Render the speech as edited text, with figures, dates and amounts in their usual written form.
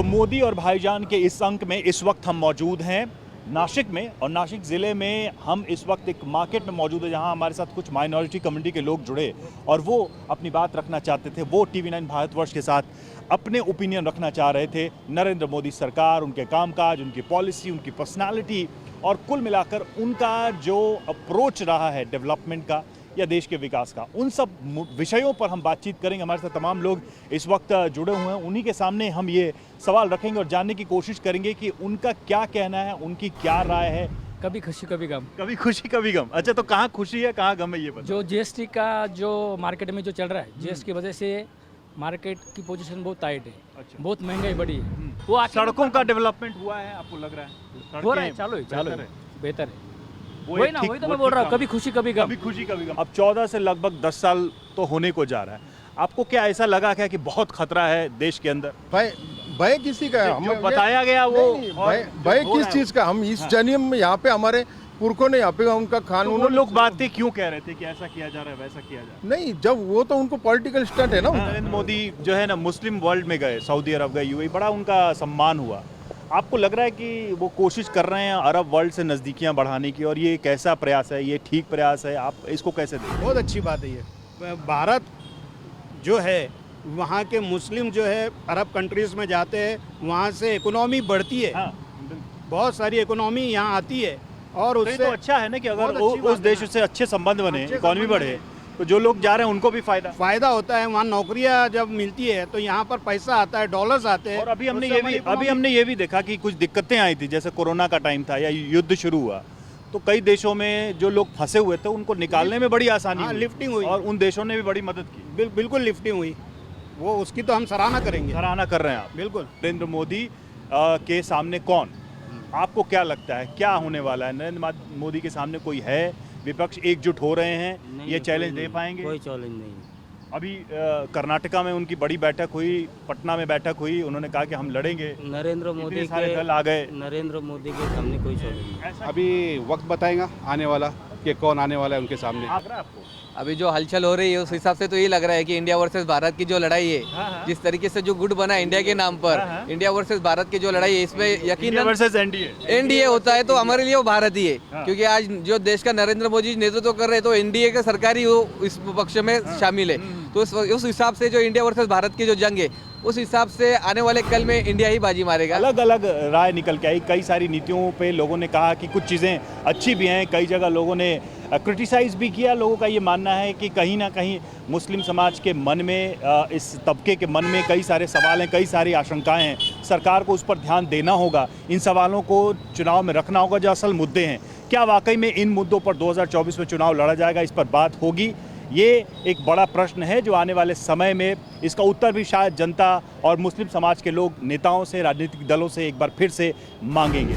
तो मोदी और भाईजान के इस अंक में इस वक्त हम मौजूद हैं नासिक में, और नासिक ज़िले में हम इस वक्त एक मार्केट में मौजूद है जहां हमारे साथ कुछ माइनॉरिटी कम्युनिटी के लोग जुड़े और वो अपनी बात रखना चाहते थे। वो TV9 भारतवर्ष के साथ अपने ओपिनियन रखना चाह रहे थे नरेंद्र मोदी सरकार, उनके कामकाज, उनकी पॉलिसी, उनकी पर्सनालिटी और कुल मिलाकर उनका जो अप्रोच रहा है डेवलपमेंट का या देश के विकास का। उन सब विषयों पर हम बातचीत करेंगे। हमारे साथ तमाम लोग इस वक्त जुड़े हुए हैं, उन्हीं के सामने हम ये सवाल रखेंगे और जानने की कोशिश करेंगे कि उनका क्या कहना है, उनकी क्या राय है। कभी खुशी कभी गम। कभी खुशी कभी गम। अच्छा, तो कहाँ खुशी है कहाँ गम है ये बताओ। जो GST का जो मार्केट में जो चल रहा है, GST की वजह से मार्केट की पोजीशन बहुत टाइट है। अच्छा। बहुत महंगाई बढ़ी है। वो आके सड़कों का डेवलपमेंट हुआ है, आपको लग रहा है? हो रहा है, चालू है, बेहतर है। वही ना, वही तो मैं बोल रहा हूँ, कभी खुशी कभी गम। कभी खुशी कभी गम। अब 14 से लगभग 10 साल तो होने को जा रहा है। आपको क्या ऐसा लगा क्या कि बहुत खतरा है देश के अंदर? भय किसी का है? जो बताया गया वो भय किस चीज का? हम इस जनियम में यहाँ पे हमारे पुरखों ने यहाँ पे उनका खान, वो लोग बातें क्यों कह रहे थे कि ऐसा किया जा रहा है वैसा किया जा रहा है? नहीं, जब वो तो उनको पॉलिटिकल स्टंट है ना। नरेंद्र मोदी जो है ना मुस्लिम वर्ल्ड में गए, सऊदी अरब गए, UAE, बड़ा उनका सम्मान हुआ। आपको लग रहा है कि वो कोशिश कर रहे हैं अरब वर्ल्ड से नज़दीकियां बढ़ाने की, और ये कैसा प्रयास है? ये ठीक प्रयास है? आप इसको कैसे देखें? बहुत अच्छी बात है ये। भारत जो है वहाँ के मुस्लिम जो है अरब कंट्रीज़ में जाते हैं, वहाँ से इकोनॉमी बढ़ती है। हाँ, बहुत सारी इकोनॉमी यहाँ आती है और तो उससे ये तो अच्छा है ना कि अगर बहुत अच्छी उस बात देश है। से अच्छे संबंध बने, अच्छे इकोनॉमी संबंध बढ़े, तो जो लोग जा रहे हैं उनको भी फायदा। फ़ायदा होता है। वहाँ नौकरियाँ जब मिलती है तो यहाँ पर पैसा आता है, डॉलर्स आते हैं। और अभी हमने उससे ये हमारी भी economy- देखा कि कुछ दिक्कतें आई थी, जैसे कोरोना का टाइम था या युद्ध शुरू हुआ, तो कई देशों में जो लोग फंसे हुए थे उनको निकालने में बड़ी आसानी हाँ, हुई, लिफ्टिंग हुई। और उन देशों ने भी बड़ी मदद की। बिल्कुल लिफ्टिंग हुई, वो उसकी तो हम सराहना करेंगे। सराहना कर रहे हैं आप। बिल्कुल। नरेंद्र मोदी के सामने कौन, आपको क्या लगता है क्या होने वाला है? नरेंद्र मोदी के सामने कोई है? विपक्ष एकजुट हो रहे हैं? ये चैलेंज दे पाएंगे? कोई चैलेंज नहीं। अभी कर्नाटका में उनकी बड़ी बैठक हुई, पटना में बैठक हुई, उन्होंने कहा कि हम लड़ेंगे। नरेंद्र मोदी सारे दल आ गए। नरेंद्र मोदी के सामने कोई चैलेंज नहीं। अभी वक्त बताएगा आने वाला कि कौन आने वाला है उनके सामने। लग रहा है आपको? अभी जो हलचल हो रही है उस हिसाब से तो ये लग रहा है कि इंडिया वर्सेस भारत की जो लड़ाई है, जिस तरीके से जो गुट बना है इंडिया के नाम पर, इंडिया वर्सेस भारत की जो लड़ाई है, इसमें यकीनन वर्सेस एनडीए होता है तो हमारे लिए वो भारत ही है। क्योंकि आज जो देश का नरेंद्र मोदी नेतृत्व कर रहे हैं तो एनडीए का सरकार ही वो इस पक्ष में शामिल है। तो उस हिसाब से जो इंडिया वर्सेस भारत की जो जंग है, उस हिसाब से आने वाले कल में इंडिया ही बाजी मारेगा। अलग अलग राय निकल के आई, कई सारी नीतियों पे लोगों ने कहा कि कुछ चीज़ें अच्छी भी हैं, कई जगह लोगों ने क्रिटिसाइज़ भी किया। लोगों का ये मानना है कि कहीं ना कहीं मुस्लिम समाज के मन में, इस तबके के मन में कई सारे सवाल हैं, कई सारी आशंकाएं हैं। सरकार को उस पर ध्यान देना होगा, इन सवालों को चुनाव में रखना होगा जो असल मुद्दे हैं। क्या वाकई में इन मुद्दों पर 2024 में चुनाव लड़ा जाएगा, इस पर बात होगी? ये एक बड़ा प्रश्न है जो आने वाले समय में इसका उत्तर भी शायद जनता और मुस्लिम समाज के लोग नेताओं से, राजनीतिक दलों से एक बार फिर से मांगेंगे।